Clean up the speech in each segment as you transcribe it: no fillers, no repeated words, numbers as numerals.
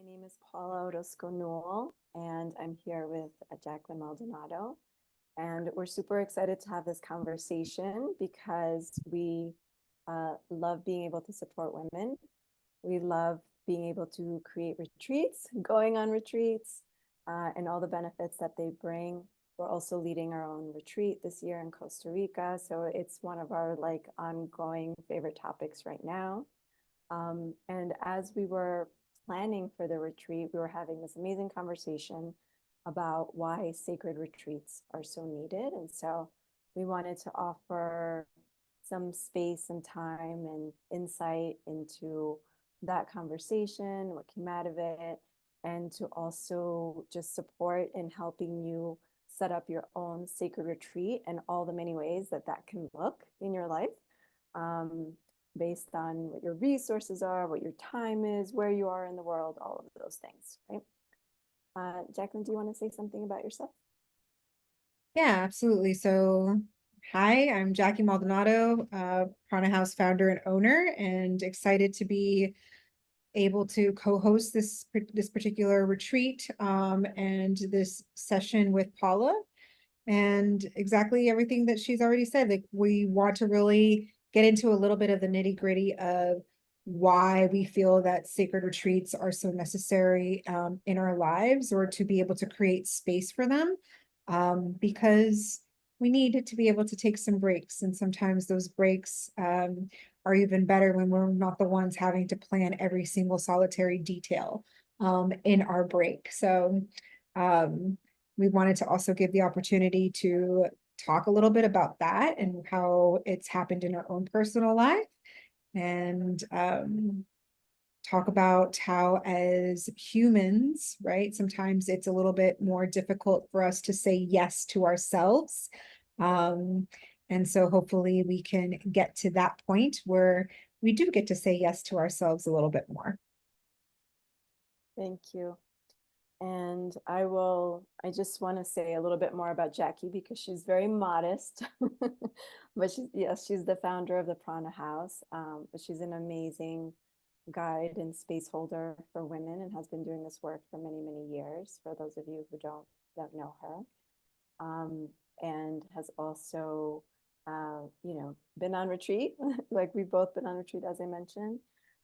My name is Paula Orozco Newell, and I'm here with Jacque Maldonado. And we're super excited to have this conversation because we love being able to support women. We love being able to create retreats, going on retreats, and all the benefits that they bring. We're also leading our own retreat this year in Costa Rica. So it's one of our ongoing favorite topics right now. And as we were planning for the retreat, we were having this amazing conversation about why sacred retreats are so needed. And so we wanted to offer some space and time and insight into that conversation, what came out of it, and to also just support in helping you set up your own sacred retreat and all the many ways that that can look in your life. Based on what your resources are, what your time is, where you are in the world, all of those things, right? Jacqueline, do you want to say something about yourself? Yeah, absolutely. So, hi, I'm Jacque Maldonado, Prana House founder and owner, and excited to be able to co-host this particular retreat and this session with Paula. And exactly everything that she's already said. Like, we want to really get into a little bit of the nitty-gritty of why we feel that sacred retreats are so necessary in our lives, or to be able to create space for them, because we need to be able to take some breaks. And sometimes those breaks are even better when we're not the ones having to plan every single solitary detail in our break. So we wanted to also give the opportunity to talk a little bit about that and how it's happened in our own personal life, and talk about how, as humans, right, sometimes it's a little bit more difficult for us to say yes to ourselves. And so hopefully we can get to that point where we do get to say yes to ourselves a little bit more. Thank you. And I just want to say a little bit more about Jackie because she's very modest, but yes, she's the founder of the Prana House, but she's an amazing guide and space holder for women and has been doing this work for many, many years, for those of you who don't know her. And has also, been on retreat, like we've both been on retreat, as I mentioned.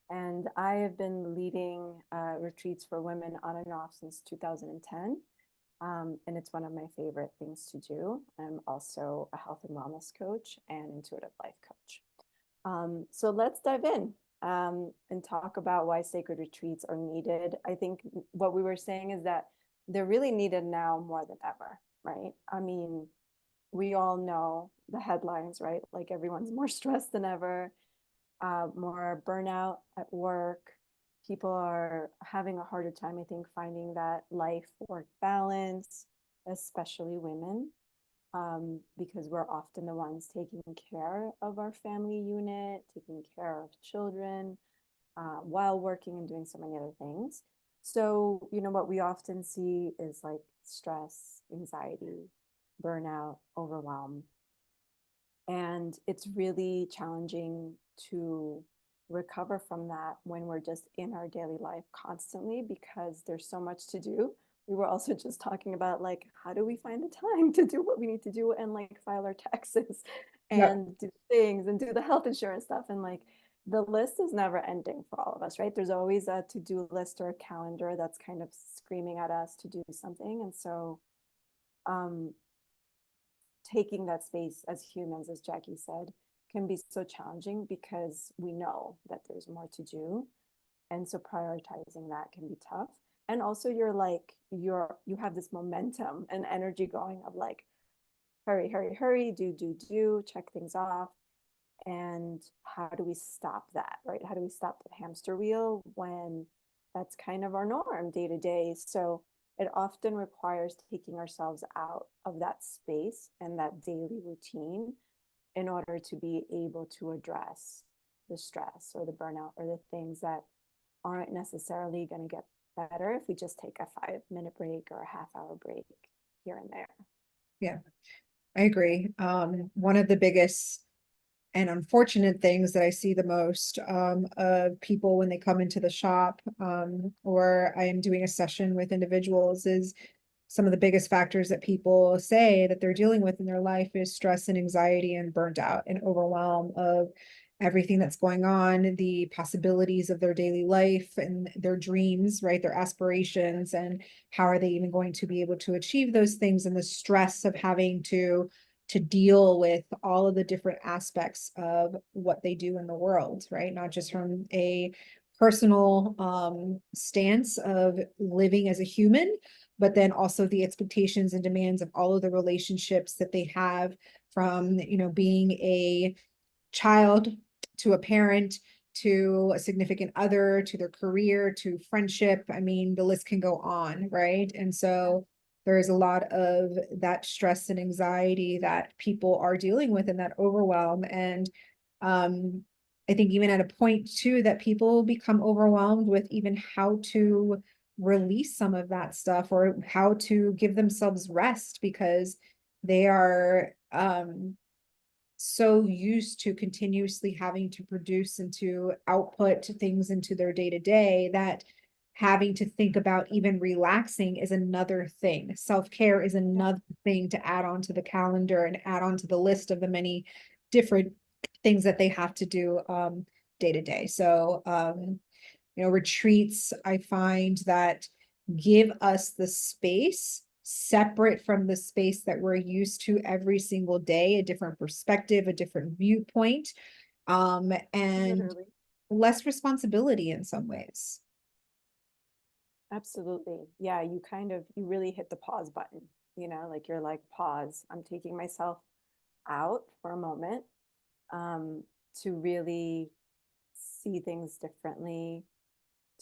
And I have been leading retreats for women on and off since 2010. And it's one of my favorite things to do. I'm also a health and wellness coach and intuitive life coach. So let's dive in and talk about why sacred retreats are needed. I think what we were saying is that they're really needed now more than ever, right? I mean, we all know the headlines, right? Like everyone's more stressed than ever, more burnout at work. People are having a harder time, I think, finding that life-work balance, especially women, because we're often the ones taking care of our family unit, taking care of children, while working and doing so many other things. So, what we often see is like stress, anxiety, burnout, overwhelm. And it's really challenging to recover from that when we're just in our daily life constantly because there's so much to do. We were also just talking about like, how do we find the time to do what we need to do and like file our taxes Yep. and do things and do the health insurance stuff. And like the list is never ending for all of us, right? There's always a to-do list or a calendar that's kind of screaming at us to do something. And so um, taking that space as humans, as Jackie said, can be so challenging because we know that there's more to do. And so prioritizing that can be tough. And also you have this momentum and energy going of like, hurry, hurry, hurry, do, check things off. And how do we stop that, right? How do we stop the hamster wheel when that's kind of our norm day to day? So it often requires taking ourselves out of that space and that daily routine in order to be able to address the stress or the burnout or the things that aren't necessarily going to get better if we just take a 5-minute break or a half-hour break here and there. Yeah, I agree. One of the biggest and unfortunate things that I see the most of people when they come into the shop, or I am doing a session with individuals, is some of the biggest factors that people say that they're dealing with in their life is stress and anxiety and burnt out and overwhelm of everything that's going on, the possibilities of their daily life and their dreams, right? Their aspirations, and how are they even going to be able to achieve those things, and the stress of having to deal with all of the different aspects of what they do in the world, right? Not just from a personal stance of living as a human, but then also the expectations and demands of all of the relationships that they have, from, you know, being a child to a parent to a significant other to their career to friendship. I mean, the list can go on, right? And so there is a lot of that stress and anxiety that people are dealing with, and that overwhelm. And I think even at a point too that people become overwhelmed with even how to release some of that stuff, or how to give themselves rest, because they are so used to continuously having to produce and to output things into their day to day, that having to think about even relaxing is another thing. Self-care is another thing to add on to the calendar and add on to the list of the many different things that they have to do day to day. So, you know, retreats, I find that give us the space separate from the space that we're used to every single day, a different perspective, a different viewpoint, and Literally. less responsibility in some ways. Absolutely. Yeah, you really hit the pause button, like you're like, pause. I'm taking myself out for a moment, um, to really see things differently,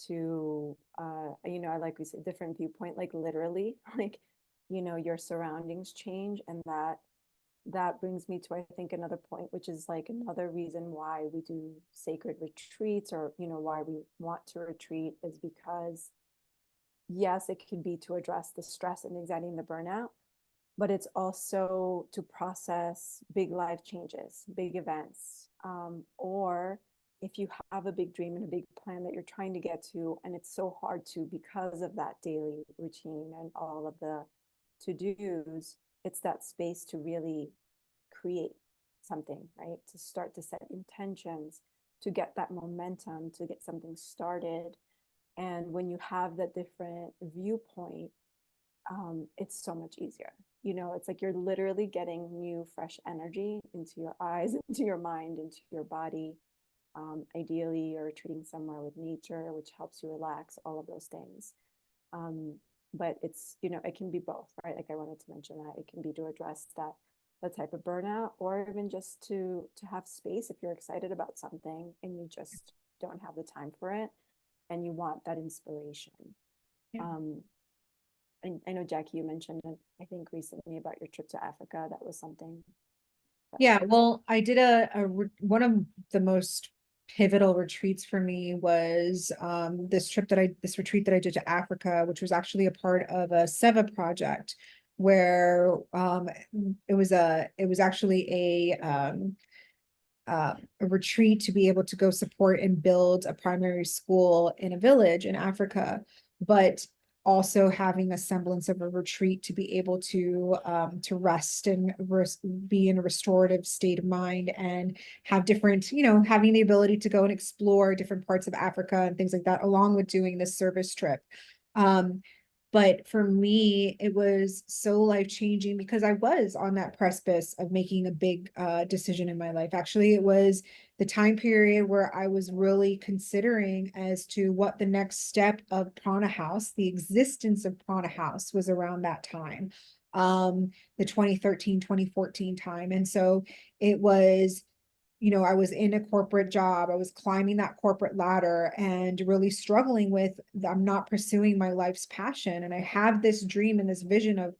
to, like we said, different viewpoint, like literally, like, your surroundings change. And that brings me to, I think, another point, which is like another reason why we do sacred retreats, or, why we want to retreat, is because yes, it could be to address the stress and anxiety and the burnout, but it's also to process big life changes, big events, or if you have a big dream and a big plan that you're trying to get to, and it's so hard to because of that daily routine and all of the to-dos, it's that space to really create something, right? To start to set intentions, to get that momentum, to get something started. And when you have that different viewpoint, it's so much easier. It's like you're literally getting new, fresh energy into your eyes, into your mind, into your body. Ideally, you're retreating somewhere with nature, which helps you relax, all of those things. But it's, it can be both, right? Like I wanted to mention that it can be to address that type of burnout, or even just to have space if you're excited about something and you just don't have the time for it and you want that inspiration. Yeah. I know, Jackie, you mentioned, I think recently, about your trip to Africa. That was something that Yeah, was, well, I did one of the most pivotal retreats for me was this retreat that I did to Africa, which was actually a part of a Seva project, where it was actually a retreat to be able to go support and build a primary school in a village in Africa, but also having a semblance of a retreat to be able to rest and be in a restorative state of mind, and have different, having the ability to go and explore different parts of Africa and things like that, along with doing this service trip. But for me, it was so life-changing because I was on that precipice of making a big decision in my life. Actually, it was the time period where I was really considering as to what the next step of Prana House, the existence of Prana House, was around that time, the 2013, 2014 time. And so it was, I was in a corporate job. I was climbing that corporate ladder and really struggling with, I'm not pursuing my life's passion. And I have this dream and this vision of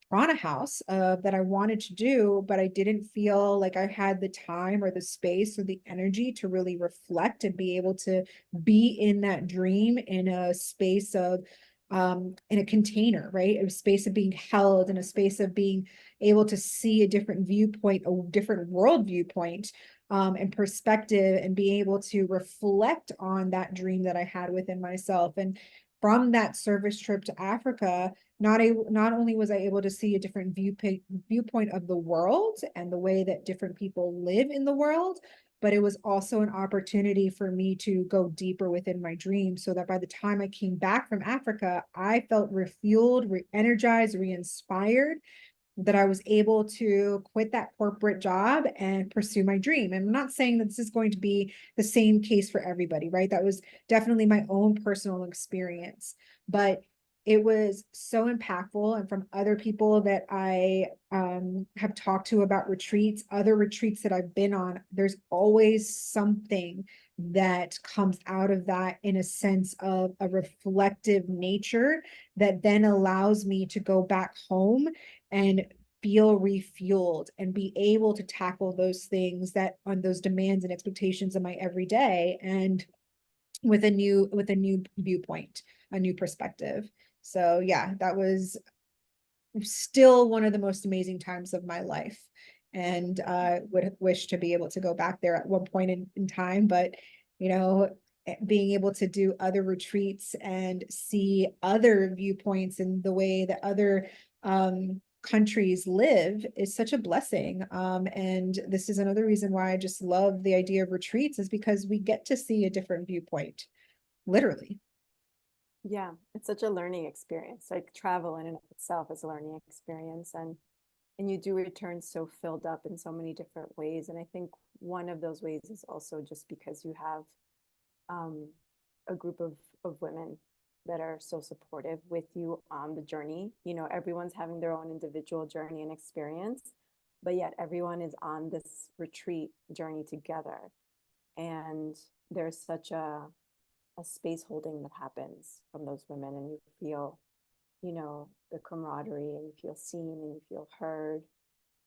Prana House that I wanted to do, but I didn't feel like I had the time or the space or the energy to really reflect and be able to be in that dream in a space of, in a container, right? A space of being held, in a space of being able to see a different viewpoint, a different world viewpoint, and perspective, and being able to reflect on that dream that I had within myself. And from that service trip to Africa, not only was I able to see a different viewpoint of the world and the way that different people live in the world, but it was also an opportunity for me to go deeper within my dream, so that by the time I came back from Africa, I felt refueled, re-energized, re-inspired, that I was able to quit that corporate job and pursue my dream. And I'm not saying that this is going to be the same case for everybody, right? That was definitely my own personal experience, but it was so impactful. And from other people that I have talked to about retreats, other retreats that I've been on, there's always something that comes out of that, in a sense of a reflective nature that then allows me to go back home and feel refueled and be able to tackle those things that on those demands and expectations of my everyday, and with a new viewpoint, a new perspective. So yeah, that was still one of the most amazing times of my life, and would wish to be able to go back there at one point in time. But you know, being able to do other retreats and see other viewpoints and the way that other countries live is such a blessing. And this is another reason why I just love the idea of retreats, is because we get to see a different viewpoint, literally. Yeah, it's such a learning experience. Like travel in and of itself is a learning experience, and you do return so filled up in so many different ways. And I think one of those ways is also just because you have um, a group of women that are so supportive with you on the journey. You know, everyone's having their own individual journey and experience, but yet everyone is on this retreat journey together. And there's such a space holding that happens from those women, and you feel, you know, the camaraderie, and you feel seen, and you feel heard,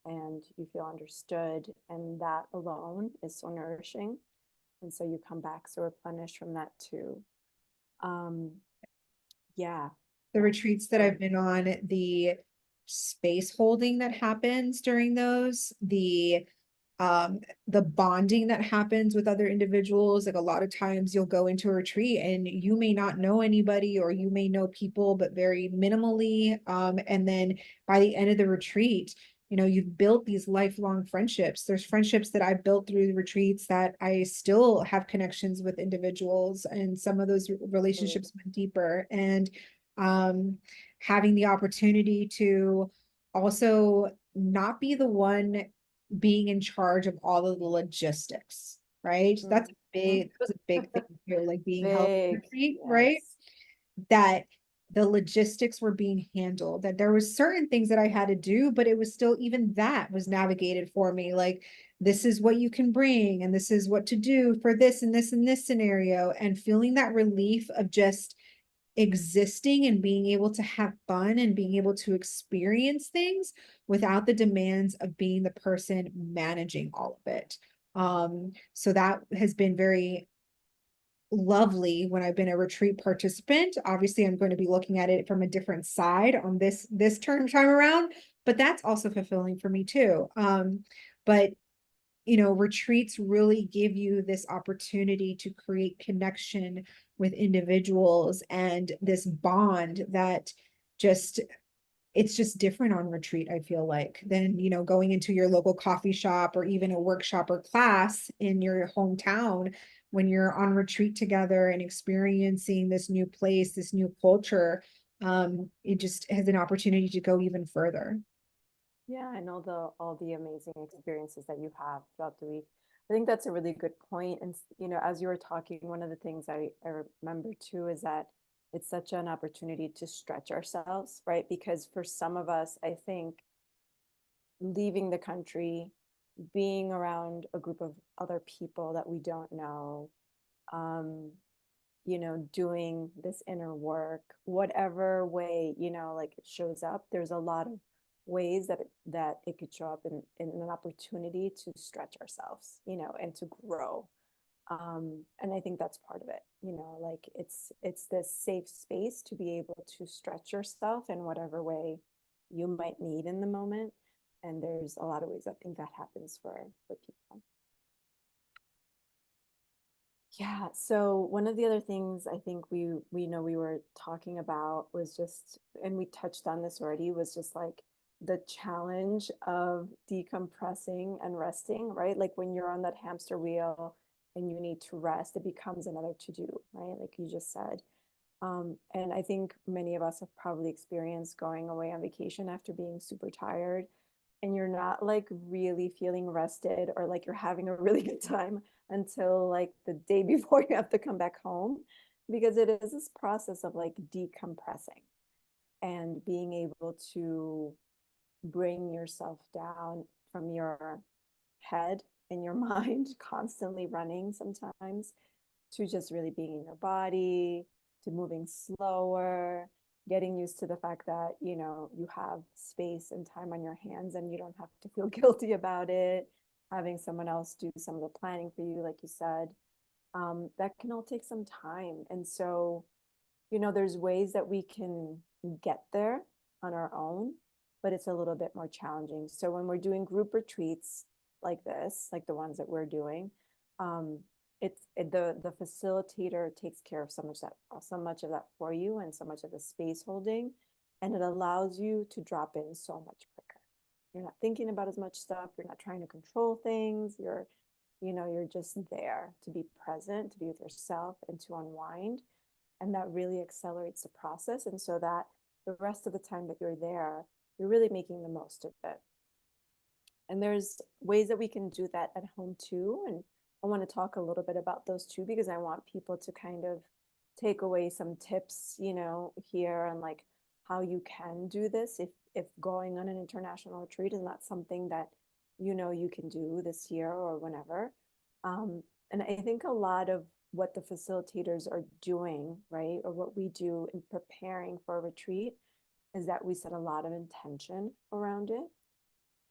and you feel understood, and that alone is so nourishing. And so you come back so replenished from that too. um yeah, The yeah. retreats that So I've been on, the space holding that happens during those, the bonding that happens with other individuals. Like a lot of times you'll go into a retreat and you may not know anybody, or you may know people but very minimally, and then by the end of the retreat, you know, you've built these lifelong friendships. There's friendships that I've built through the retreats that I still have connections with individuals, and some of those relationships went deeper. And um having the opportunity to also not be the one being in charge of all of the logistics, right? That's mhm. big, that was a big thing too, like being held Big, retreat, right? yes. That the logistics were being handled, that there was certain things that I had to do, but it was still, even that was navigated for me. Like, this is what you can bring, and this is what to do for this and this and this scenario, and feeling that relief of just existing and being able to have fun and being able to experience things without the demands of being the person managing all of it. So that has been very lovely when I've been a retreat participant. Obviously, I'm going to be looking at it from a different side on this time around, but that's also fulfilling for me too. But you know, retreats really give you this opportunity to create connection with individuals, and this bond that just, it's just different on retreat, I feel like, than, you know, going into your local coffee shop or even a workshop or class in your hometown. When you're on retreat together and experiencing this new place, this new culture, it just has an opportunity to go even further. Yeah, I know the all the amazing experiences that you have throughout the week. I think that's a really good point. And you know, as you were talking, one of the things I remember too is that it's such an opportunity to stretch ourselves, right? Because for some of us, I think leaving the country, being around a group of other people that we don't know, um, you know, doing this inner work, whatever way, you know, like it shows up, there's a lot of ways that it could show up in an opportunity to stretch ourselves, you know, and to grow. And I think that's part of it, you know, like it's this safe space to be able to stretch yourself in whatever way you might need in the moment. And there's a lot of ways I think that happens for people. Yeah, so one of the other things I think we know we were talking about was just, and we touched on this already, was just like the challenge of decompressing and resting, right? Like when you're on that hamster wheel and you need to rest, it becomes another to do, right? Like you just said. And I think many of us have probably experienced going away on vacation after being super tired and you're not like really feeling rested or like you're having a really good time until like the day before you have to come back home because it is this process of like decompressing and being able to bring yourself down from your head and your mind constantly running sometimes to just really being in your body, to moving slower, getting used to the fact that, you know, you have space and time on your hands and you don't have to feel guilty about it, having someone else do some of the planning for you, like you said. That can all take some time. And so, you know, there's ways that we can get there on our own, but it's a little bit more challenging. So when we're doing group retreats like this, like the ones that we're doing, um, the facilitator takes care of so much of that for you and so much of the space holding, and it allows you to drop in so much quicker. You're not thinking about as much stuff. You're not trying to control things. You're just there to be present, to be with yourself, and to unwind, and that really accelerates the process. And so that the rest of the time that you're there, you're really making the most of it. And there's ways that we can do that at home too. And I want to talk a little bit about those too, because I want people to kind of take away some tips, you know, here on like how you can do this if going on an international retreat is not something that you know you can do this year or whenever. And I think a lot of what the facilitators are doing, right, or what we do in preparing for a retreat is that we set a lot of intention around it.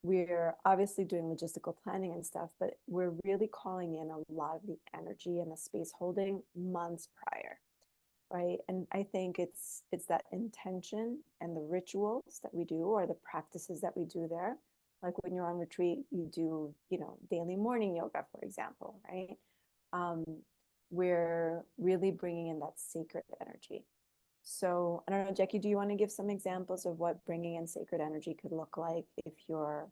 We're obviously doing logistical planning and stuff, but we're really calling in a lot of the energy and the space holding months prior, right? And I think it's that intention and the rituals that we do or the practices that we do there. Like when you're on retreat, you do, you know, daily morning yoga, for example, right? Um, we're really bringing in that sacred energy. So I don't know, Jackie, do you want to give some examples of what bringing in sacred energy could look like if you're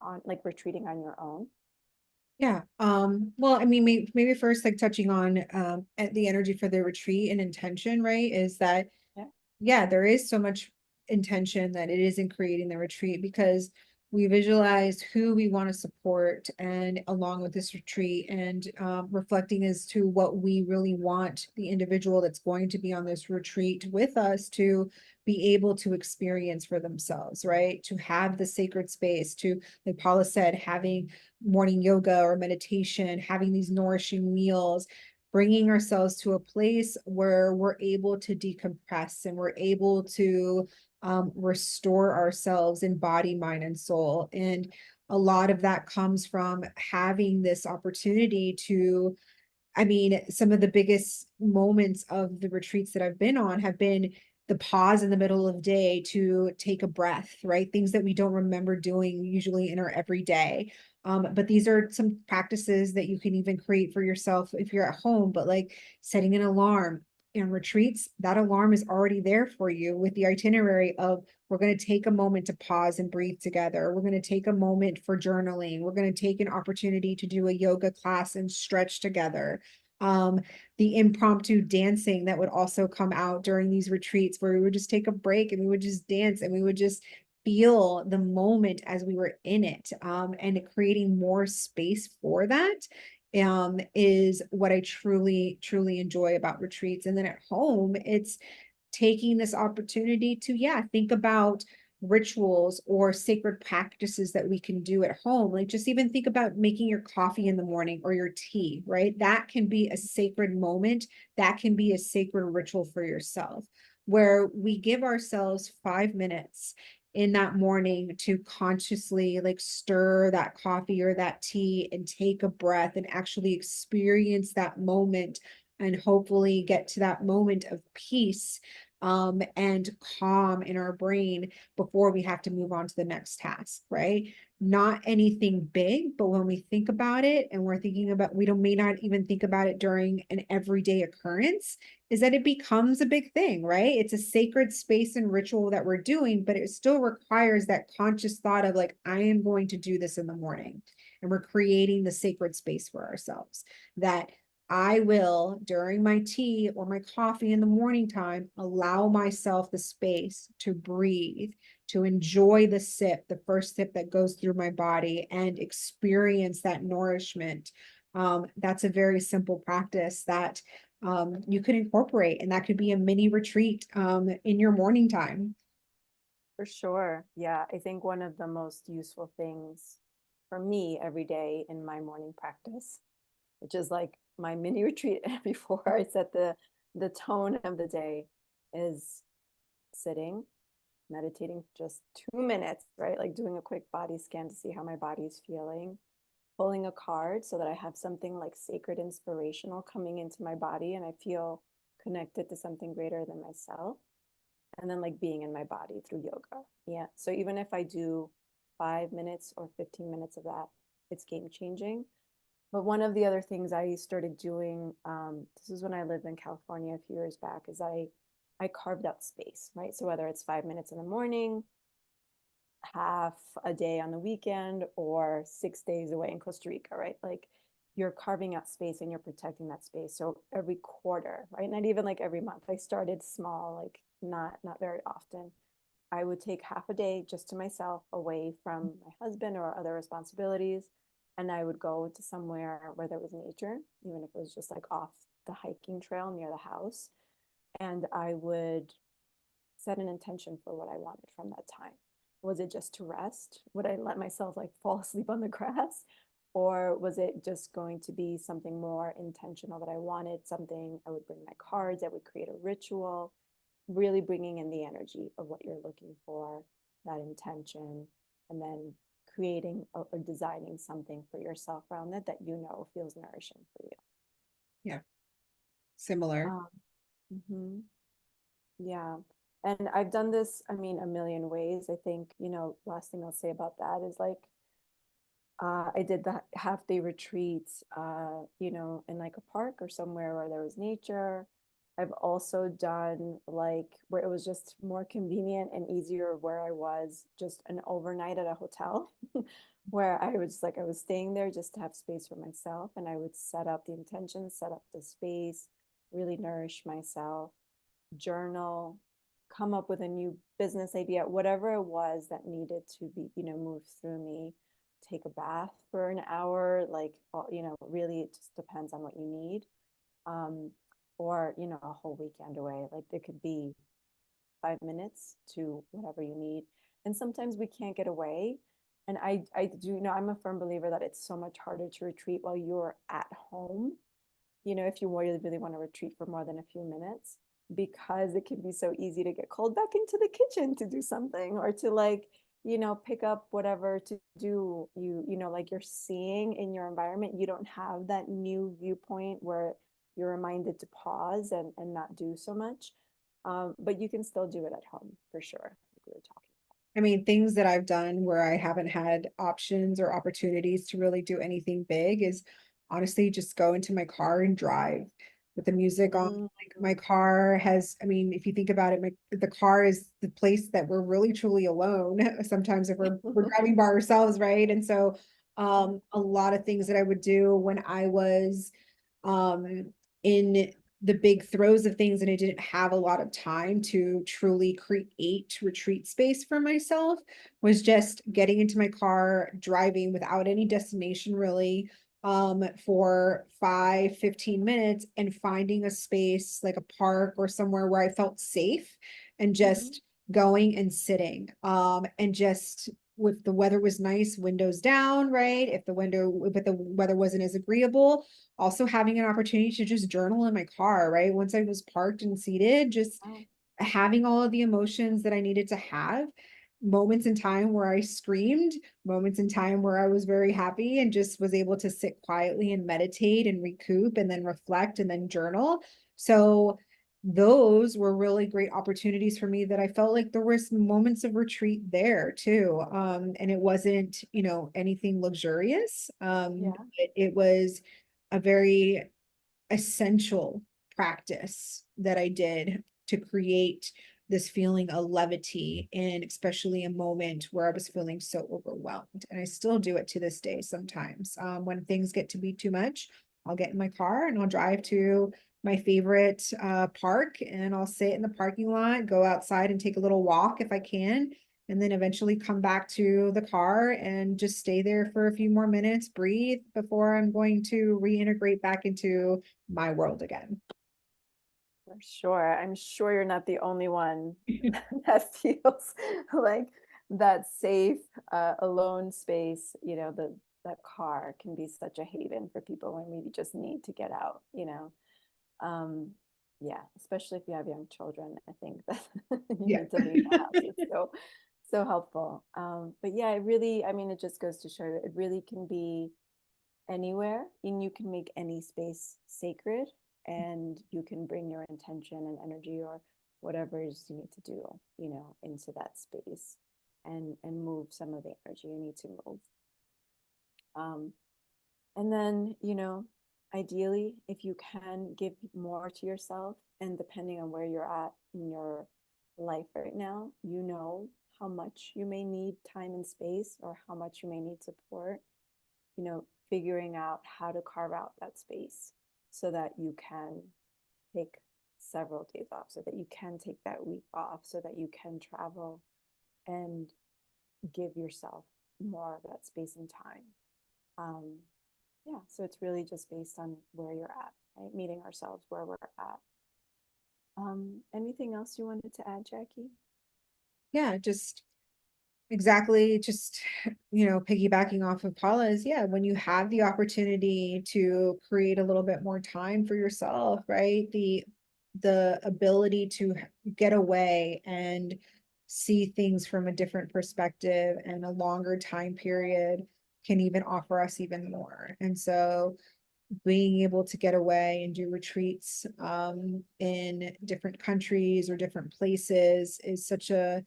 on like retreating on your own? Yeah. Well, I mean, maybe first like touching on at the energy for the retreat and intention, right? Is that Yeah. yeah, there is so much intention that it is in creating the retreat because we visualize who we want to support and along with this retreat and reflecting as to what we really want the individual that's going to be on this retreat with us to be able to experience for themselves, right? To have the sacred space, to, like Paula said, having morning yoga or meditation, having these nourishing meals, bringing ourselves to a place where we're able to decompress and we're able to restore ourselves in body, mind, and soul. And a lot of that comes from having this opportunity to, I mean, some of the biggest moments of the retreats that I've been on have been the pause in the middle of the day to take a breath, right? Things that we don't remember doing usually in our everyday. But these are some practices that you can even create for yourself if you're at home, but like setting an alarm in retreats, that alarm is already there for you with the itinerary of we're going to take a moment to pause and breathe together. We're going to take a moment for journaling. We're going to take an opportunity to do a yoga class and stretch together. Um, the impromptu dancing that would also come out during these retreats where we would just take a break and we would just dance and we would just feel the moment as we were in it, and creating more space for that is what I truly, truly enjoy about retreats. And then at home, it's taking this opportunity to, yeah, think about rituals or sacred practices that we can do at home. Like just even think about making your coffee in the morning or your tea, right? That can be a sacred moment. That can be a sacred ritual for yourself, where we give ourselves 5 minutes in that morning to consciously like stir that coffee or that tea and take a breath and actually experience that moment and hopefully get to that moment of peace and calm in our brain before we have to move on to the next task, right? Not anything big, but when we think about it and we're thinking about, we don't may not even think about it during an everyday occurrence, is that it becomes a big thing, right? It's a sacred space and ritual that we're doing, but it still requires that conscious thought of like, I am going to do this in the morning. And we're creating the sacred space for ourselves that I will, during my tea or my coffee in the morning time, allow myself the space to breathe, to enjoy the sip, the first sip that goes through my body and experience that nourishment. That's a very simple practice that you could incorporate, and that could be a mini retreat in your morning time. For sure. Yeah, I think one of the most useful things for me every day in my morning practice, which is like my mini retreat before I set the tone of the day, is sitting, meditating just 2 minutes, right? Like doing a quick body scan to see how my body's feeling, pulling a card so that I have something like sacred inspirational coming into my body and I feel connected to something greater than myself. And then like being in my body through yoga. Yeah. So even if I do 5 minutes or 15 minutes of that, it's game changing. But one of the other things I started doing, this is when I lived in California a few years back, is I carved out space, right? So whether it's 5 minutes in the morning, half a day on the weekend, or 6 days away in Costa Rica, right? Like you're carving out space and you're protecting that space. So every quarter, right? Not even like every month. I started small, like not very often. I would take half a day just to myself away from my husband or other responsibilities. And I would go to somewhere where there was nature, even if it was just like off the hiking trail near the house. And I would set an intention for what I wanted from that time. Was it just to rest? Would I let myself like fall asleep on the grass? Or was it just going to be something more intentional that I wanted? Something I would bring my cards, I would create a ritual, really bringing in the energy of what you're looking for, that intention, and then creating or designing something for yourself around it that you know feels nourishing for you. Yeah, similar. Mhm. Yeah. And I've done this, I mean, a million ways. I think, last thing I'll say about that is like, I did the half day retreats, in like a park or somewhere where there was nature. I've also done like where it was just more convenient and easier where I was, just an overnight at a hotel where I was like, I was staying there just to have space for myself. And I would set up the intention, set up the space, really nourish myself, journal, come up with a new business idea, whatever it was that needed to be, move through me, take a bath for an hour, like, really it just depends on what you need. Um, or, a whole weekend away. Like there could be 5 minutes to whatever you need. And sometimes we can't get away. And I do I'm a firm believer that it's so much harder to retreat while you're at home, if you really want to retreat for more than a few minutes, because it can be so easy to get called back into the kitchen to do something or to like, pick up whatever to do, like you're seeing in your environment. You don't have that new viewpoint where you're reminded to pause and not do so much. But you can still do it at home for sure, like we were talking. I mean, things that I've done where I haven't had options or opportunities to really do anything big is honestly just go into my car and drive with the music on. Mm-hmm. Like my car has, I mean, if you think about it, the car is the place that we're really truly alone sometimes if we're driving by ourselves, right? And so a lot of things that I would do when I was in the big throes of things and I didn't have a lot of time to truly create retreat space for myself was just getting into my car, driving without any destination really, for 5-15 minutes and finding a space like a park or somewhere where I felt safe and just going and sitting, and just if the weather was nice, windows down, right? If the weather wasn't as agreeable, also having an opportunity to just journal in my car, right? Once I was parked and seated, just Oh, having all of the emotions that I needed to have, moments in time where I screamed, moments in time where I was very happy and just was able to sit quietly and meditate and recoup and then reflect and then journal. So those were really great opportunities for me that I felt like there were some moments of retreat there too. And it wasn't, you know, anything luxurious. Yeah. It was a very essential practice that I did to create this feeling of levity, and especially a moment where I was feeling so overwhelmed. And I still do it to this day sometimes. When things get to be too much, I'll get in my car and I'll drive to my favorite park, and I'll sit in the parking lot, go outside and take a little walk if I can, and then eventually come back to the car and just stay there for a few more minutes, breathe before I'm going to reintegrate back into my world again. For sure. I'm sure you're not the only one that feels like that safe, alone space, you know, that car can be such a haven for people when we just need to get out, you know. Um, yeah, especially if you have young children, I think that you Yeah. need to leave the house. It's so helpful. But yeah, it really, I mean, it just goes to show that it really can be anywhere, and you can make any space sacred, and you can bring your intention and energy or whatever it is you need to do, you know, into that space, and move some of the energy you need to move. um, and then, you know, ideally, if you can give more to yourself, and depending on where you're at in your life right now, you know how much you may need time and space, or how much you may need support, you know, figuring out how to carve out that space so that you can take several days off, so that you can take that week off, so that you can travel and give yourself more of that space and time. Um, yeah, so it's really just based on where you're at, right? Meeting ourselves where we're at. Anything else you wanted to add, Jacque? Yeah, just exactly, just, you know, piggybacking off of Paula's, yeah, when you have the opportunity to create a little bit more time for yourself, right? The ability to get away and see things from a different perspective and a longer time period can even offer us even more. And so being able to get away and do retreats in different countries or different places is such a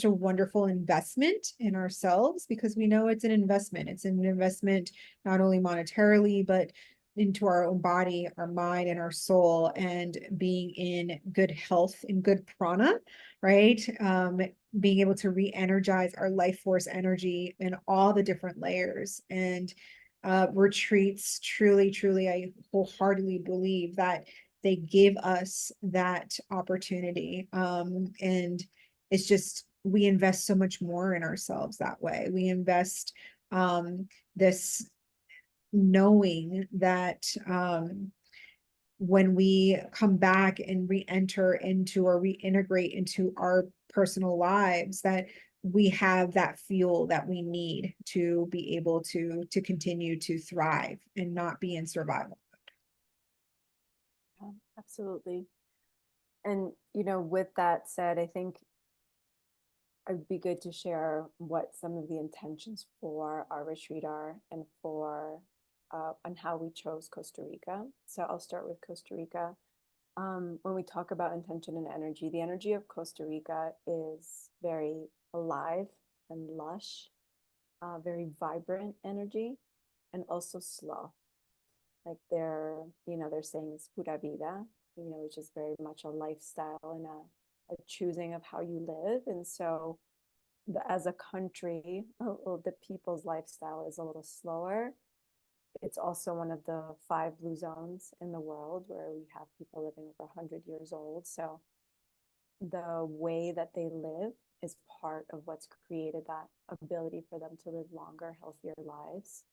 wonderful investment in ourselves, because we know it's an investment. It's an investment not only monetarily, but into our own body, our mind, and our soul, and being in good health and good prana, right? Being able to re-energize our life force energy in all the different layers. And retreats, truly, I wholeheartedly believe that they give us that opportunity. And it's just, we invest so much more in ourselves that way. We invest this knowing that when we come back and re-enter into or reintegrate into our personal lives, that we have that fuel that we need to be able to continue to thrive and not be in survival. Absolutely. And, you know, with that said, I think it'd be good to share what some of the intentions for our retreat are, and for and how we chose Costa Rica. So I'll start with Costa Rica. When we talk about intention and energy, the energy of Costa Rica is very alive and lush, very vibrant energy, and also slow. Like they're saying it's pura vida, you know, which is very much a lifestyle and a choosing of how you live. And so as a country, the people's lifestyle is a little slower. It's also one of the 5 blue zones in the world, where we have people living over 100 years old. So the way that they live is part of what's created that ability for them to live longer, healthier lives.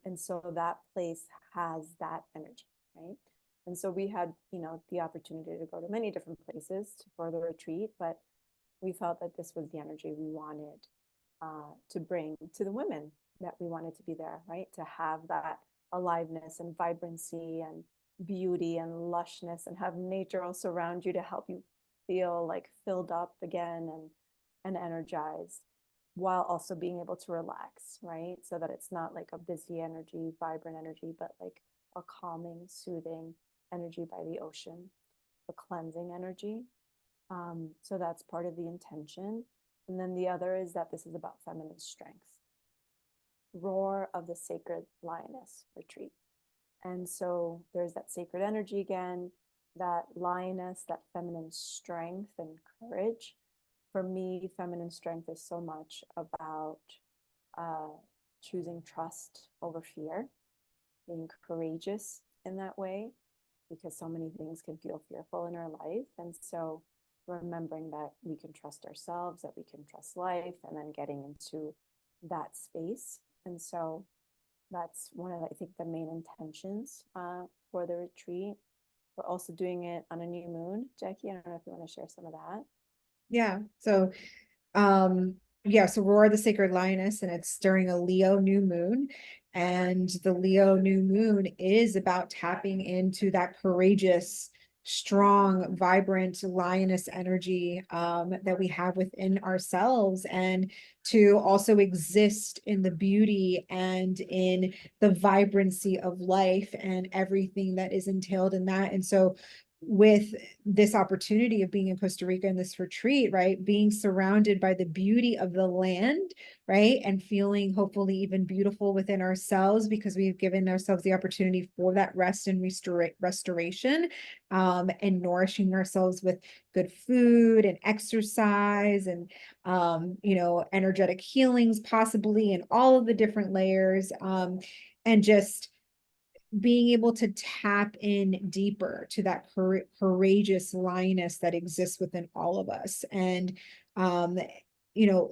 And so that place has that energy, right? And so we had, you know, the opportunity to go to many different places for the retreat, but we felt that this was the energy we wanted to bring to the women that we wanted to be there, right? To have that aliveness and vibrancy and beauty and lushness, and have nature also around you to help you feel like filled up again, and energized, while also being able to relax, right? So that it's not like a busy energy, vibrant energy, but like a calming, soothing energy by the ocean. a cleansing energy. So that's part of the intention. And then the other is that this is about feminine strength. Roar of the Sacred Lioness retreat. And so there's that sacred energy again, that lioness, that feminine strength and courage. For me, feminine strength is so much about choosing trust over fear, being courageous in that way, because so many things can feel fearful in our life. And so remembering that we can trust ourselves, that we can trust life, and then getting into that space. And so that's one of, I think, the main intentions for the retreat. We're also doing it on a new moon. Jackie, I don't know if you want to share some of that. Yeah. So so Roar the Sacred Lioness, and it's during a Leo new moon. And the Leo new moon is about tapping into that courageous, strong, vibrant lioness energy that we have within ourselves, and to also exist in the beauty and in the vibrancy of life and everything that is entailed in that. And so with this opportunity of being in Costa Rica in this retreat, right? Being surrounded by the beauty of the land, right? And feeling hopefully even beautiful within ourselves, because we've given ourselves the opportunity for that rest and restoration, and nourishing ourselves with good food and exercise and, energetic healings possibly, and all of the different layers, and just being able to tap in deeper to that courageous lioness that exists within all of us, and um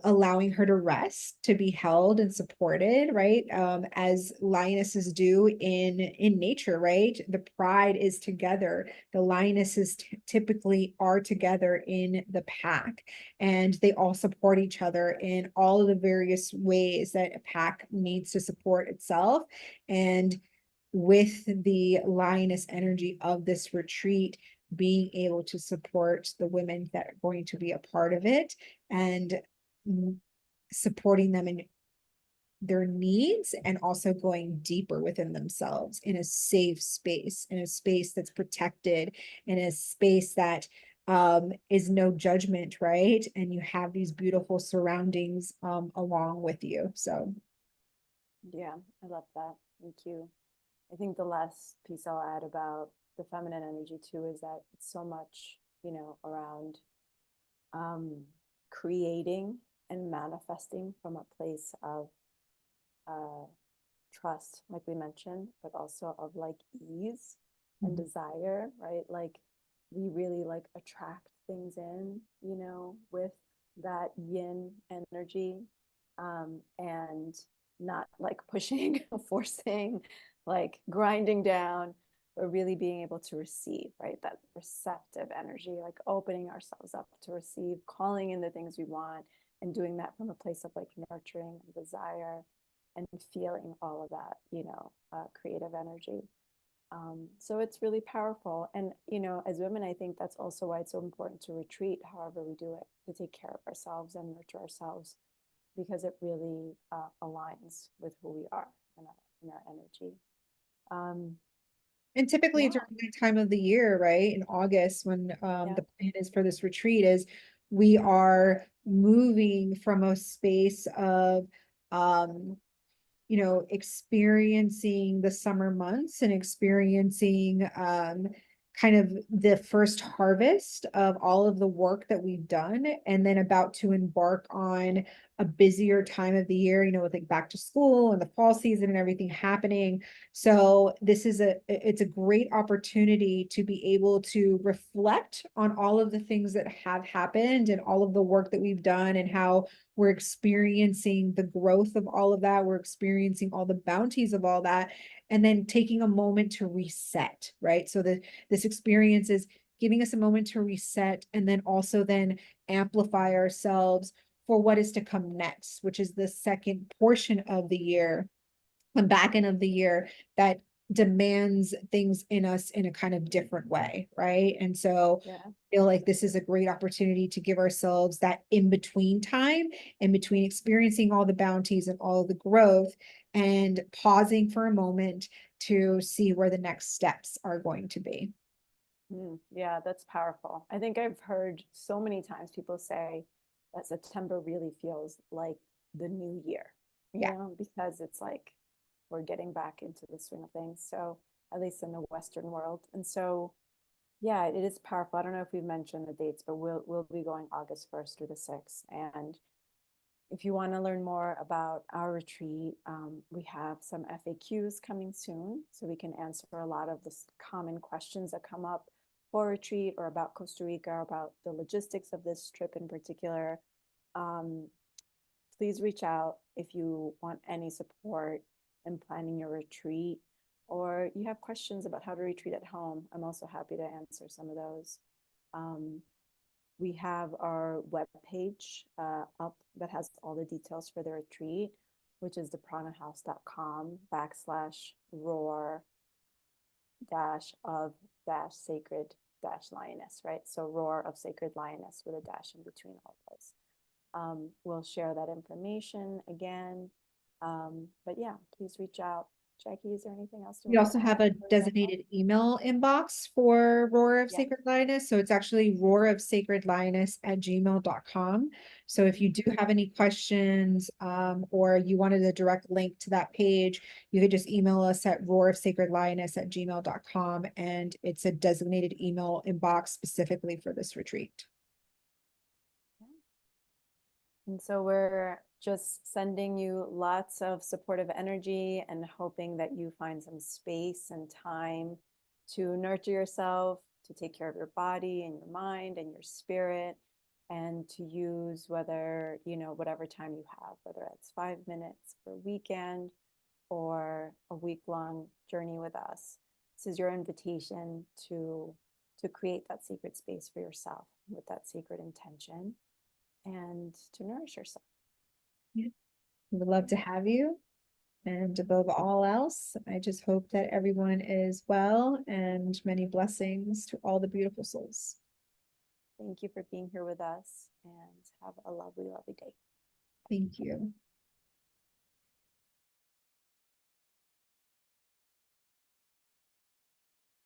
allowing her to rest, to be held and supported, right? As lionesses do in nature, right? The pride is together. The lionesses typically are together in the pack, and they all support each other in all of the various ways that a pack needs to support itself. And with the lioness energy of this retreat, being able to support the women that are going to be a part of it, and supporting them in their needs, and also going deeper within themselves in a safe space, in a space that's protected, in a space that is no judgment, right? And you have these beautiful surroundings along with you. So Yeah, I love that. Thank you. I think the last piece I'll add about the feminine energy too is that it's so much, around creating and manifesting from a place of uh, trust, like we mentioned, but also of like ease and desire, right? Like we really like attract things in, with that yin energy, and not like pushing, forcing, like grinding down, but really being able to receive, right? That receptive energy, like opening ourselves up to receive, calling in the things we want, and doing that from a place of like nurturing and desire, and feeling all of that, creative energy. So it's really powerful. And, as women, I think that's also why it's so important to retreat, however we do it, to take care of ourselves and nurture ourselves, because it really aligns with who we are in our energy. and typically Yeah, during the time of the year, right, in August, when yeah, the plan is for this retreat, is we are moving from a space of um experiencing the summer months and experiencing kind of the first harvest of all of the work that we've done, and then about to embark on a busier time of the year, with like back to school and the fall season and everything happening. So this is it's a great opportunity to be able to reflect on all of the things that have happened and all of the work that we've done, and how we're experiencing the growth of all of that. We're experiencing all the bounties of all that, and then taking a moment to reset, right? So this experience is giving us a moment to reset, and then also then amplify ourselves for what is to come next, which is the second portion of the year, the back end of the year, that demands things in us in a kind of different way, right? And so yeah. I feel like this is a great opportunity to give ourselves that in between time, in between experiencing all the bounties and all the growth, and pausing for a moment to see where the next steps are going to be. Yeah, that's powerful. I think I've heard so many times people say that September really feels like the new year, Yeah. because it's like we're getting back into the swing of things. So, at least in the Western world. And so, yeah, it is powerful. I don't know if we've mentioned the dates, but we'll be going August 1st through the 6th. And if you want to learn more about our retreat, we have some FAQs coming soon, so we can answer a lot of the common questions that come up for retreat or about Costa Rica, or about the logistics of this trip in particular. Um, Please reach out if you want any support in planning your retreat, or you have questions about how to retreat at home. I'm also happy to answer some of those. Um, we have our webpage up that has all the details for the retreat, which is thepranahouse.com/roar dash of dash sacred dash lioness, right? So roar of sacred lioness with a dash in between all of those. We'll share that information again. But yeah, please reach out. Jackie, is there anything else you We wanted also to have add a before we wrap up? designated email inbox for Roar of Yeah. Sacred Lioness. So it's actually roarofsacredlioness@gmail.com. So if you do have any questions, or you wanted a direct link to that page, you could just email us at roarofsacredlioness@gmail.com, and it's a designated email inbox specifically for this retreat. And so we're just sending you lots of supportive energy and hoping that you find some space and time to nurture yourself, to take care of your body and your mind and your spirit, and to use whatever time you have, whether it's 5 minutes for a weekend or a week-long journey with us. This is your invitation to create that sacred space for yourself with that sacred intention, and to nourish yourself. Yeah. We would love to have you. And above all else, I just hope that everyone is well, and many blessings to all the beautiful souls. Thank you for being here with us, and have a lovely, lovely day. Thank you.